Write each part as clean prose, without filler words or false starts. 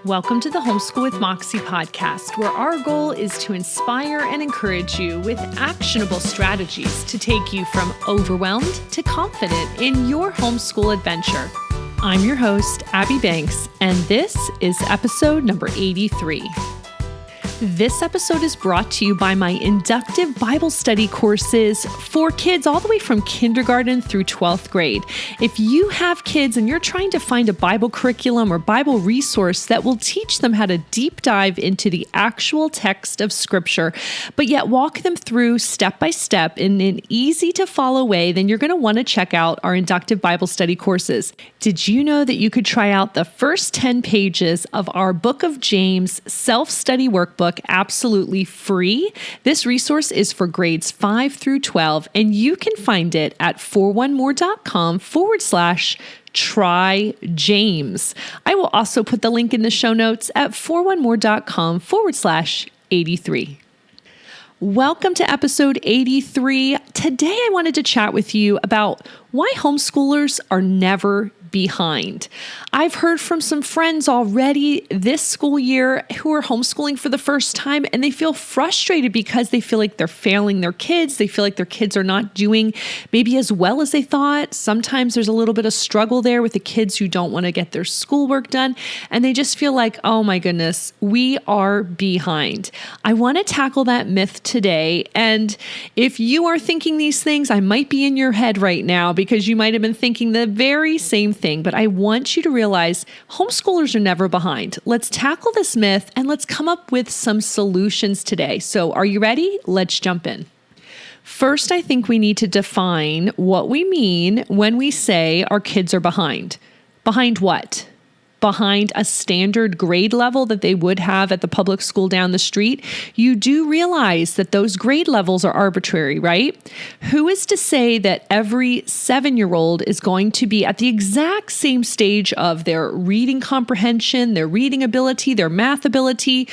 Welcome to the Homeschool with Moxie podcast, where our goal is to inspire and encourage you with actionable strategies to take you from overwhelmed to confident in your homeschool adventure. I'm your host, Abby Banks, and this is episode number 83. This episode is brought to you by my inductive Bible study courses for kids all the way from kindergarten through 12th grade. If you have kids and you're trying to find a Bible curriculum or Bible resource that will teach them how to deep dive into the actual text of Scripture, but yet walk them through step by step in an easy to follow way, then you're going to want to check out our inductive Bible study courses. Did you know that you could try out the first 10 pages of our Book of James self-study workbook absolutely free? This resource is for grades 5 through 12, and you can find it at 4onemore.com/try James. I will also put the link in the show notes at 4onemore.com/83. Welcome to episode 83. Today I wanted to chat with you about why homeschoolers are never behind. I've heard from some friends already this school year who are homeschooling for the first time, and they feel frustrated because they feel like they're failing their kids. They feel like their kids are not doing maybe as well as they thought. Sometimes there's a little bit of struggle there with the kids who don't want to get their schoolwork done, and they just feel like, oh my goodness, we are behind. I want to tackle that myth today, and if you are thinking these things, I might be in your head right now because you might have been thinking the very same thing, but I want you to realize homeschoolers are never behind. Let's tackle this myth and let's come up with some solutions today. So are you ready? Let's jump in. First, I think we need to define what we mean when we say our kids are behind. Behind what? Behind a standard grade level that they would have at the public school down the street. You do realize that those grade levels are arbitrary, right? Who is to say that every 7-year-old is going to be at the exact same stage of their reading comprehension, their reading ability, their math ability,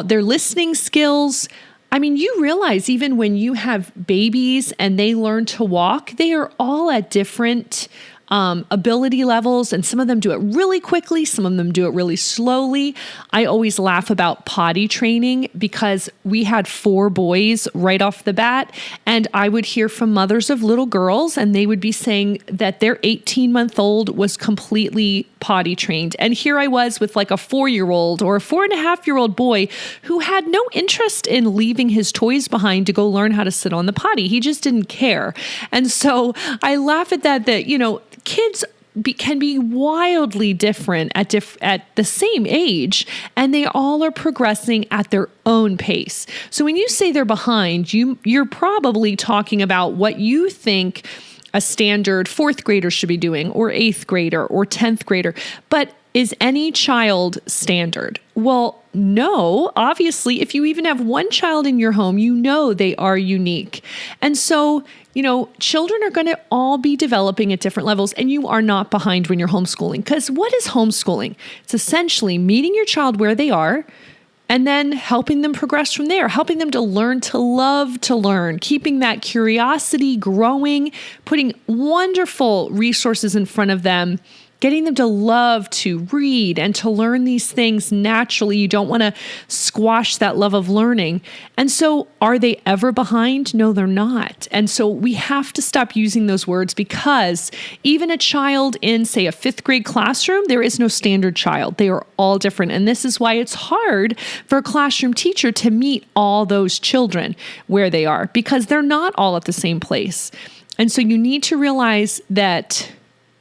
their listening skills? I mean, you realize even when you have babies and they learn to walk, they are all at different ability levels, and some of them do it really quickly, some of them do it really slowly. I always laugh about potty training because we had 4 boys right off the bat, and I would hear from mothers of little girls, and they would be saying that their 18-month-old was completely potty trained. And here I was with like a 4-year-old or a 4.5-year-old boy who had no interest in leaving his toys behind to go learn how to sit on the potty. He just didn't care. And so I laugh at that, kids can be wildly different at the same age, and they all are progressing at their own pace. So when you say they're behind, you're probably talking about what you think a standard 4th grader should be doing, or 8th grader, or 10th grader. But is any child standard? Well, no. Obviously, if you even have one child in your home, you know they are unique. And so, children are going to all be developing at different levels, and you are not behind when you're homeschooling. Because what is homeschooling? It's essentially meeting your child where they are and then helping them progress from there, helping them to learn to love to learn, keeping that curiosity growing, putting wonderful resources in front of them, getting them to love to read and to learn these things naturally. You don't want to squash that love of learning. And so are they ever behind? No, they're not. And so we have to stop using those words, because even a child in, say, a 5th grade classroom, there is no standard child. They are all different. And this is why it's hard for a classroom teacher to meet all those children where they are, because they're not all at the same place. And so you need to realize that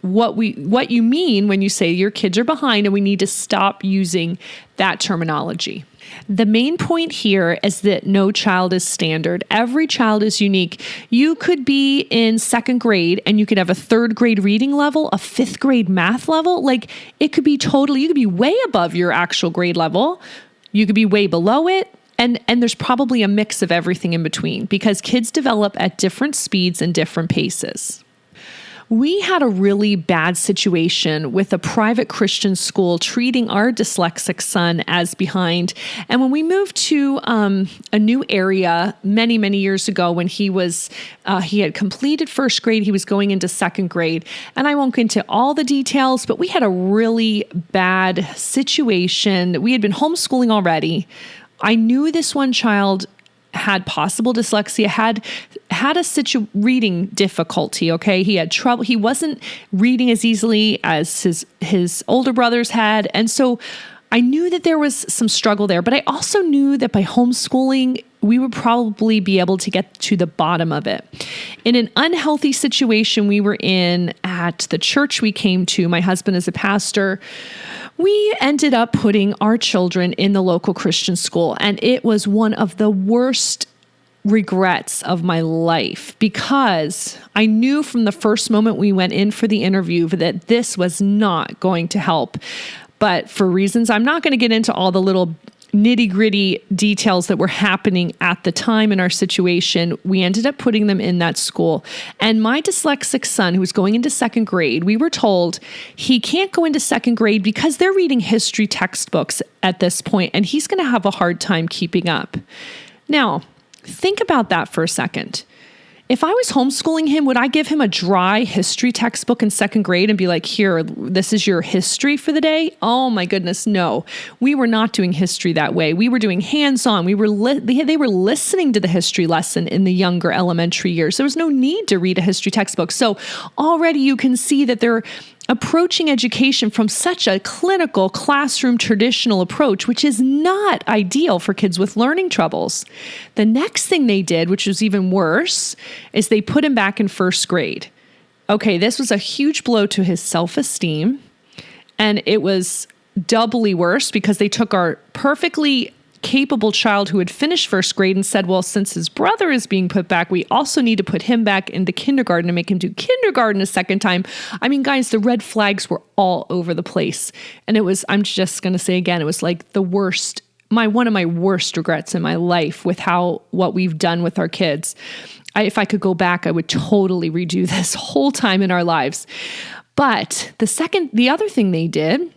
what you mean when you say your kids are behind, and we need to stop using that terminology. The main point here is that no child is standard. Every child is unique. You could be in 2nd grade and you could have a 3rd grade reading level, a 5th grade math level. Like, it could be you could be way above your actual grade level. You could be way below it. And there's probably a mix of everything in between, because kids develop at different speeds and different paces. We had a really bad situation with a private Christian school treating our dyslexic son as behind. And when we moved to a new area many, many years ago, when he had completed first grade, he was going into second grade. And I won't go into all the details, but we had a really bad situation. We had been homeschooling already. I knew this one child had possible dyslexia, had a reading difficulty. Okay. He had trouble. He wasn't reading as easily as his older brothers had. And so I knew that there was some struggle there, but I also knew that by homeschooling, we would probably be able to get to the bottom of it. In an unhealthy situation we were in at the church we came to, my husband is a pastor, we ended up putting our children in the local Christian school. And it was one of the worst regrets of my life, because I knew from the first moment we went in for the interview that this was not going to help. But for reasons, I'm not going to get into all the little nitty-gritty details that were happening at the time in our situation, we ended up putting them in that school. And my dyslexic son, who was going into second grade, we were told he can't go into second grade because they're reading history textbooks at this point, and he's going to have a hard time keeping up. Now, think about that for a second. If I was homeschooling him, would I give him a dry history textbook in second grade and be like, here, this is your history for the day? Oh my goodness, no. We were not doing history that way. We were doing hands-on. They were listening to the history lesson in the younger elementary years. There was no need to read a history textbook. So already you can see that they're approaching education from such a clinical classroom traditional approach, which is not ideal for kids with learning troubles. The next thing they did, which was even worse, is they put him back in first grade. Okay, this was a huge blow to his self-esteem. And it was doubly worse because they took our perfectly capable child who had finished first grade and said, well, since his brother is being put back, we also need to put him back into kindergarten and make him do kindergarten a second time. I mean, guys, the red flags were all over the place. And it was, I'm just going to say again, it was like the worst, one of my worst regrets in my life with what we've done with our kids. If I could go back, I would totally redo this whole time in our lives. But the other thing they did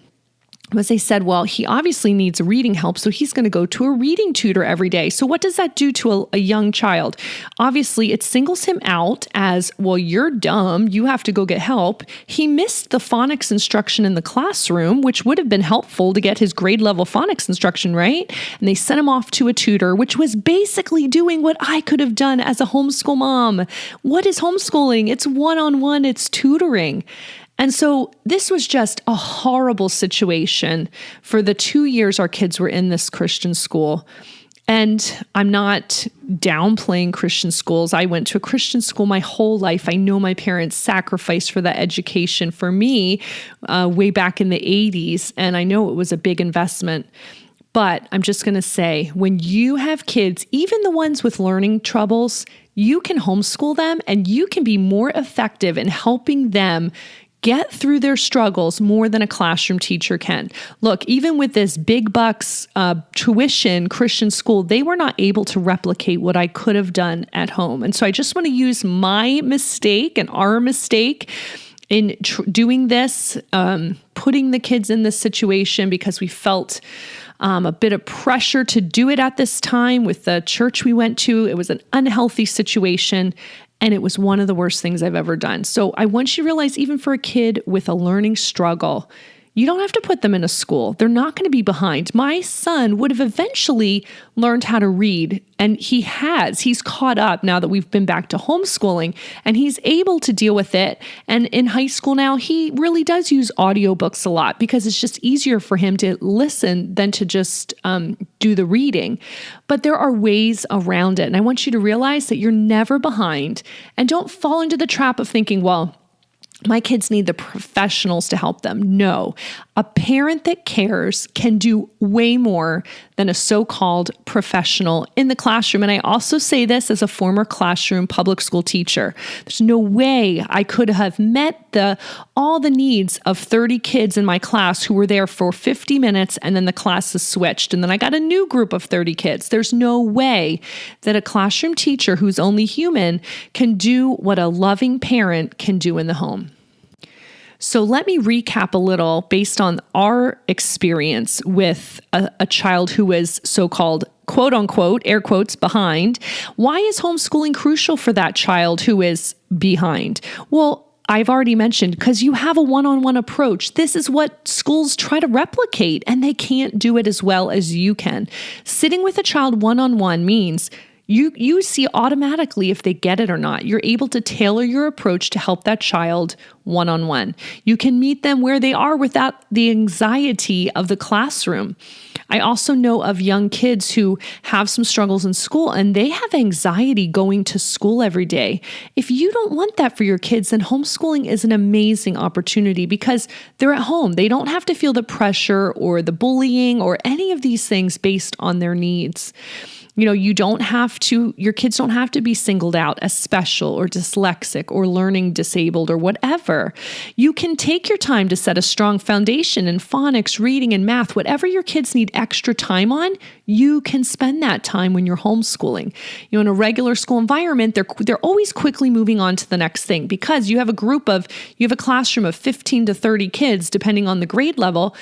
was they said, well, he obviously needs reading help, so he's going to go to a reading tutor every day. So what does that do to a young child? Obviously, it singles him out as, well, you're dumb, you have to go get help. He missed the phonics instruction in the classroom, which would have been helpful to get his grade level phonics instruction, right? And they sent him off to a tutor, which was basically doing what I could have done as a homeschool mom. What is homeschooling? It's one-on-one, it's tutoring. And so this was just a horrible situation for the 2 years our kids were in this Christian school. And I'm not downplaying Christian schools. I went to a Christian school my whole life. I know my parents sacrificed for that education for me way back in the 80s. And I know it was a big investment. But I'm just going to say, when you have kids, even the ones with learning troubles, you can homeschool them and you can be more effective in helping them get through their struggles more than a classroom teacher can. Look, even with this big bucks tuition Christian school, they were not able to replicate what I could have done at home. And so I just want to use my mistake and our mistake in doing this, putting the kids in this situation because we felt a bit of pressure to do it at this time with the church we went to. It was an unhealthy situation. And it was one of the worst things I've ever done. So I want you to realize, even for a kid with a learning struggle, you don't have to put them in a school. They're not going to be behind. My son would have eventually learned how to read, and he's caught up now that we've been back to homeschooling, and he's able to deal with it. And in high school now, he really does use audiobooks a lot because it's just easier for him to listen than to just do the reading. But there are ways around it. And I want you to realize that you're never behind, and don't fall into the trap of thinking, well, my kids need the professionals to help them. No, a parent that cares can do way more than a so-called professional in the classroom. And I also say this as a former classroom public school teacher. There's no way I could have met all the needs of 30 kids in my class who were there for 50 minutes and then the class is switched. And then I got a new group of 30 kids. There's no way that a classroom teacher who's only human can do what a loving parent can do in the home. So let me recap a little based on our experience with a child who is so-called quote unquote, air quotes, behind. Why is homeschooling crucial for that child who is behind? Well, I've already mentioned, because you have a one-on-one approach. This is what schools try to replicate, and they can't do it as well as you can. Sitting with a child one-on-one means you see automatically if they get it or not. You're able to tailor your approach to help that child one-on-one. You can meet them where they are without the anxiety of the classroom. I also know of young kids who have some struggles in school, and they have anxiety going to school every day. If you don't want that for your kids, then homeschooling is an amazing opportunity because they're at home. They don't have to feel the pressure or the bullying or any of these things based on their needs. You know, your kids don't have to be singled out as special or dyslexic or learning disabled or whatever. You can take your time to set a strong foundation in phonics, reading, and math. Whatever your kids need extra time on, you can spend that time when you're homeschooling. You know, in a regular school environment, they're always quickly moving on to the next thing because you have a classroom of 15 to 30 kids, depending on the grade level.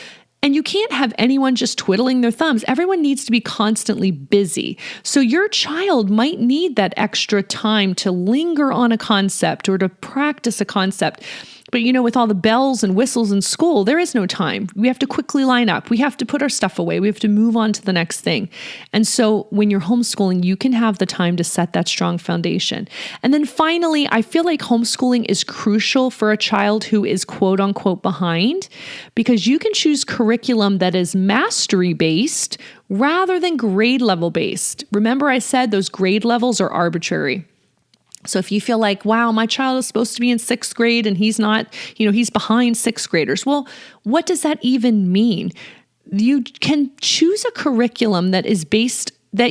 And you can't have anyone just twiddling their thumbs. Everyone needs to be constantly busy. So your child might need that extra time to linger on a concept or to practice a concept. But you know, with all the bells and whistles in school, there is no time. We have to quickly line up. We have to put our stuff away. We have to move on to the next thing. And so when you're homeschooling, you can have the time to set that strong foundation. And then finally, I feel like homeschooling is crucial for a child who is quote unquote behind, because you can choose curriculum that is mastery based rather than grade level based. Remember, I said those grade levels are arbitrary. So if you feel like, wow, my child is supposed to be in 6th grade and he's not, he's behind 6th graders. Well, what does that even mean? You can choose a curriculum that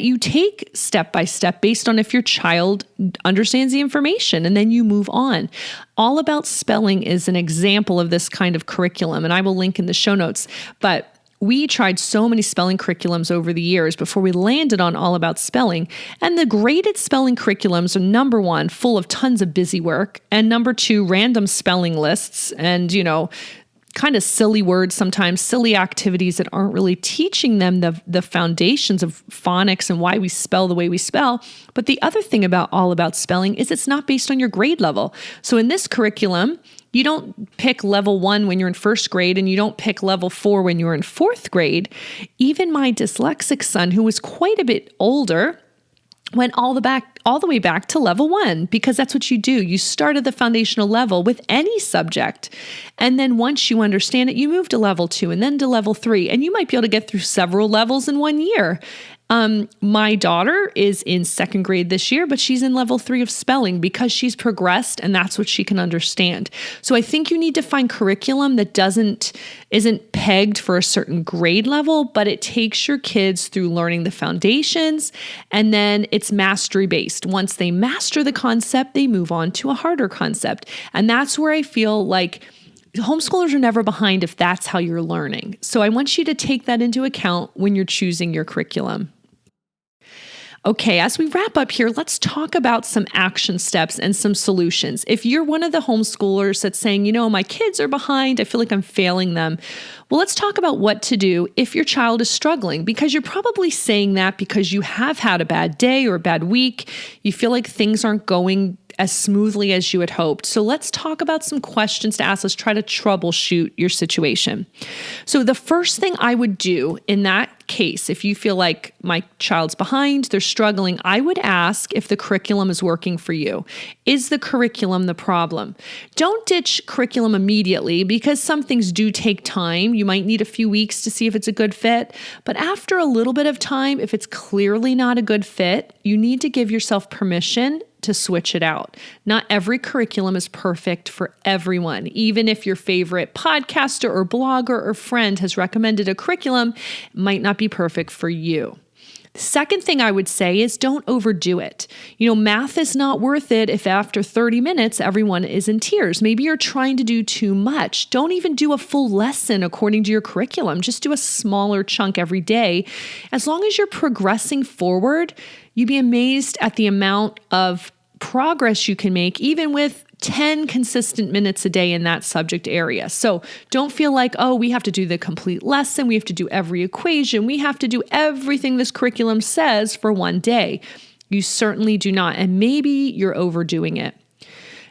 you take step by step based on if your child understands the information, and then you move on. All About Spelling is an example of this kind of curriculum, and I will link in the show notes. But we tried so many spelling curriculums over the years before we landed on All About Spelling. And the graded spelling curriculums are number one, full of tons of busy work, and number two, random spelling lists and, kind of silly words, sometimes silly activities that aren't really teaching them the foundations of phonics and why we spell the way we spell. But the other thing about All About Spelling is it's not based on your grade level. So in this curriculum, you don't pick level 1 when you're in 1st grade, and you don't pick level 4 when you're in 4th grade. Even my dyslexic son, who was quite a bit older, went all the way back to level 1, because that's what you do. You start at the foundational level with any subject. And then once you understand it, you move to level 2 and then to level 3. And you might be able to get through several levels in 1 year. My daughter is in 2nd grade this year, but she's in level 3 of spelling because she's progressed and that's what she can understand. So I think you need to find curriculum that isn't pegged for a certain grade level, but it takes your kids through learning the foundations, and then it's mastery based. Once they master the concept, they move on to a harder concept. And that's where I feel like homeschoolers are never behind if that's how you're learning. So I want you to take that into account when you're choosing your curriculum. Okay, as we wrap up here, let's talk about some action steps and some solutions. If you're one of the homeschoolers that's saying, my kids are behind, I feel like I'm failing them. Well, let's talk about what to do if your child is struggling, because you're probably saying that because you have had a bad day or a bad week. You feel like things aren't going as smoothly as you had hoped. So let's talk about some questions to ask. Let's try to troubleshoot your situation. So the first thing I would do in that case, if you feel like my child's behind, they're struggling, I would ask if the curriculum is working for you. Is the curriculum the problem? Don't ditch curriculum immediately, because some things do take time. You might need a few weeks to see if it's a good fit. But after a little bit of time, if it's clearly not a good fit, you need to give yourself permission to switch it out. Not every curriculum is perfect for everyone. Even if your favorite podcaster or blogger or friend has recommended a curriculum, it might not be perfect for you. The second thing I would say is don't overdo it. Math is not worth it if after 30 minutes, everyone is in tears. Maybe you're trying to do too much. Don't even do a full lesson according to your curriculum. Just do a smaller chunk every day. As long as you're progressing forward, you'd be amazed at the amount of progress you can make, even with 10 consistent minutes a day in that subject area. So don't feel like, oh, we have to do the complete lesson. We have to do every equation. We have to do everything this curriculum says for one day. You certainly do not. And maybe you're overdoing it.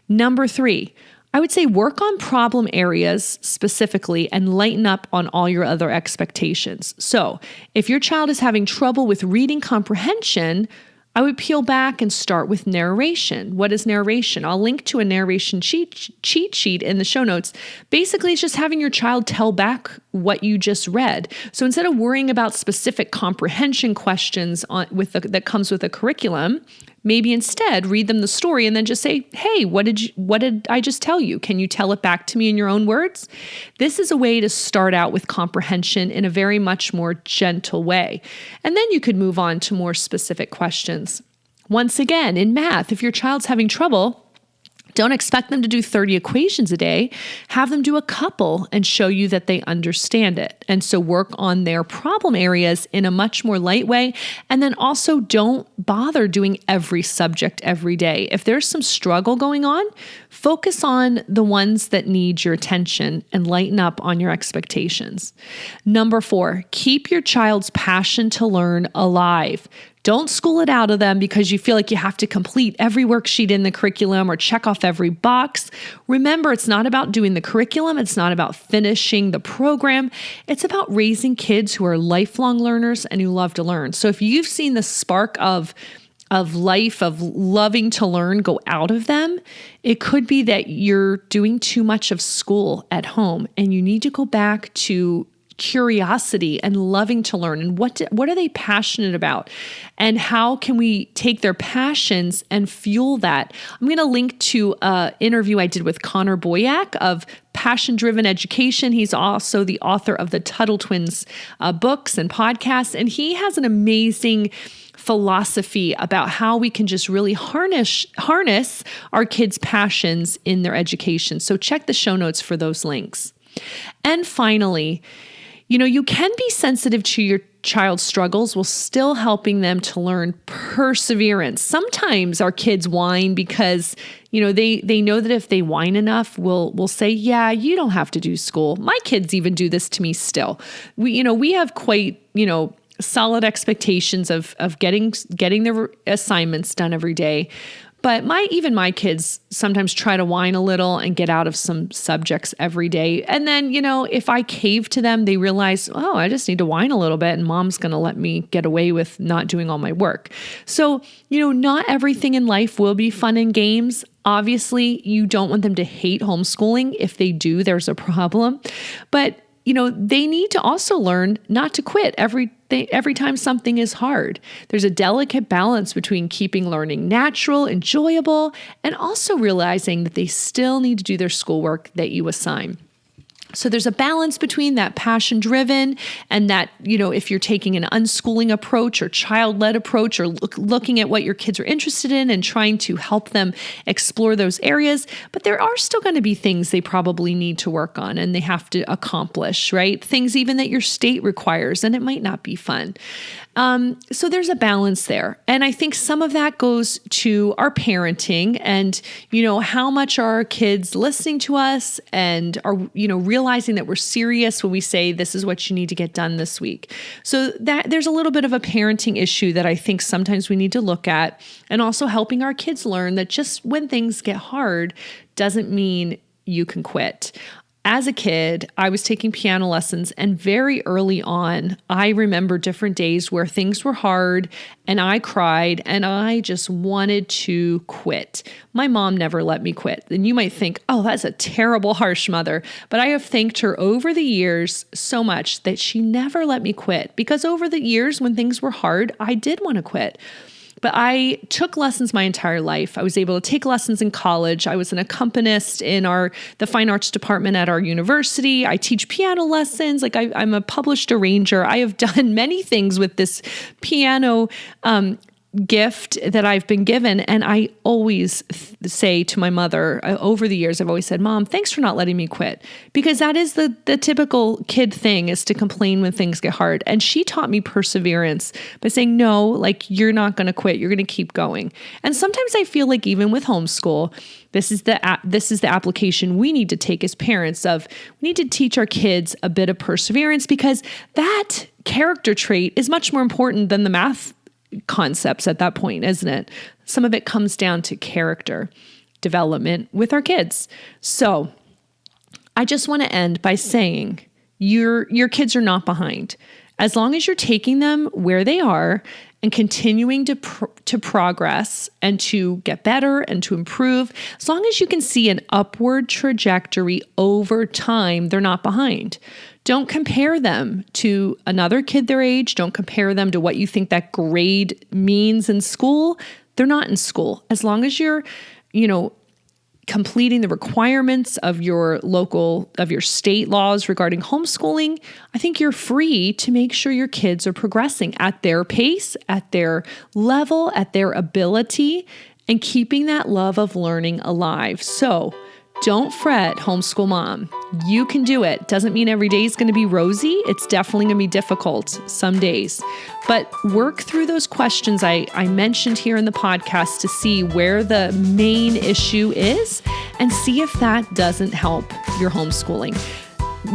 Number 3, I would say work on problem areas specifically and lighten up on all your other expectations. So if your child is having trouble with reading comprehension, I would peel back and start with narration. What is narration? I'll link to a narration cheat sheet in the show notes. Basically, it's just having your child tell back what you just read. So instead of worrying about specific comprehension questions that comes with a curriculum, maybe instead read them the story and then just say, hey, what did I just tell you? Can you tell it back to me in your own words? This is a way to start out with comprehension in a very much more gentle way. And then you could move on to more specific questions. Once again, in math, if your child's having trouble, don't expect them to do 30 equations a day. Have them do a couple and show you that they understand it. And so work on their problem areas in a much more light way. And then also don't bother doing every subject every day. If there's some struggle going on, focus on the ones that need your attention and lighten up on your expectations. Number 4, keep your child's passion to learn alive. Don't school it out of them because you feel like you have to complete every worksheet in the curriculum or check off every box. Remember, it's not about doing the curriculum. It's not about finishing the program. It's about raising kids who are lifelong learners and who love to learn. So if you've seen the spark of life, of loving to learn go out of them, it could be that you're doing too much of school at home and you need to go back to curiosity and loving to learn, and what are they passionate about, and how can we take their passions and fuel that. I'm going to link to an interview I did with Connor Boyack of Passion Driven Education. He's also the author of the Tuttle Twins books and podcasts, and he has an amazing philosophy about how we can just really harness our kids' passions in their education. So check the show notes for those links. And finally, you can be sensitive to your child's struggles while still helping them to learn perseverance. Sometimes our kids whine because, they know that if they whine enough, we'll say, yeah, you don't have to do school. My kids even do this to me still. We have quite, solid expectations of getting their assignments done every day. But my kids sometimes try to whine a little and get out of some subjects every day. And then, if I cave to them, they realize, oh, I just need to whine a little bit and mom's going to let me get away with not doing all my work. So, not everything in life will be fun and games. Obviously, you don't want them to hate homeschooling. If they do, there's a problem. But they need to also learn not to quit every time something is hard. There's a delicate balance between keeping learning natural, enjoyable, and also realizing that they still need to do their schoolwork that you assign. So there's a balance between that passion driven and that, if you're taking an unschooling approach or child-led approach or looking at what your kids are interested in and trying to help them explore those areas, but there are still going to be things they probably need to work on and they have to accomplish, right? Things even that your state requires, and it might not be fun. So there's a balance there. And I think some of that goes to our parenting and, how much are our kids listening to us and are, realizing that we're serious when we say this is what you need to get done this week. So that there's a little bit of a parenting issue that I think sometimes we need to look at, and also helping our kids learn that just when things get hard doesn't mean you can quit. As a kid, I was taking piano lessons, and very early on, I remember different days where things were hard and I cried and I just wanted to quit. My mom never let me quit. And you might think, oh, that's a terrible, harsh mother. But I have thanked her over the years so much that she never let me quit, because over the years when things were hard, I did want to quit. But I took lessons my entire life. I was able to take lessons in college. I was an accompanist in the fine arts department at our university. I teach piano lessons. I'm a published arranger. I have done many things with this piano gift that I've been given. And I always say to my mother over the years, I've always said, Mom, thanks for not letting me quit, because that is the typical kid thing, is to complain when things get hard. And she taught me perseverance by saying, no, like, you're not going to quit. You're going to keep going. And sometimes I feel like even with homeschool, this is the application we need to take as parents of, we need to teach our kids a bit of perseverance, because that character trait is much more important than the math concepts at that point, isn't it? Some of it comes down to character development with our kids. So I just want to end by saying your kids are not behind. As long as you're taking them where they are and continuing to progress and to get better and to improve, as long as you can see an upward trajectory over time, they're not behind. Don't compare them to another kid their age. Don't compare them to what you think that grade means in school. They're not in school. As long as you're, completing the requirements of your state laws regarding homeschooling, I think you're free to make sure your kids are progressing at their pace, at their level, at their ability, and keeping that love of learning alive. So don't fret, homeschool mom. You can do it. Doesn't mean every day is going to be rosy. It's definitely going to be difficult some days. But work through those questions I mentioned here in the podcast to see where the main issue is and see if that doesn't help your homeschooling.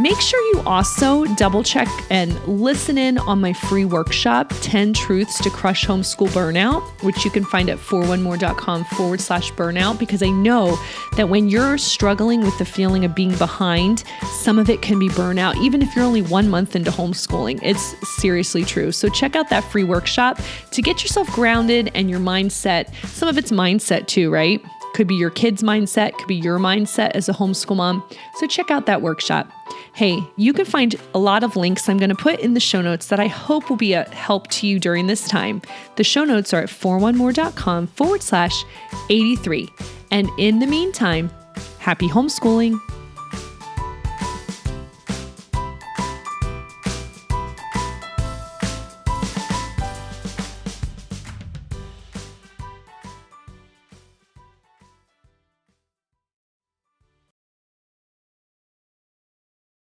Make sure you also double check and listen in on my free workshop, 10 Truths to Crush Homeschool Burnout, which you can find at 41more.com/burnout, because I know that when you're struggling with the feeling of being behind, some of it can be burnout, even if you're only 1 month into homeschooling. It's seriously true. So check out that free workshop to get yourself grounded and your mindset. Some of it's mindset too, right? Could be your kid's mindset, could be your mindset as a homeschool mom. So check out that workshop. Hey, you can find a lot of links I'm going to put in the show notes that I hope will be a help to you during this time. The show notes are at 41more.com/83. And in the meantime, happy homeschooling.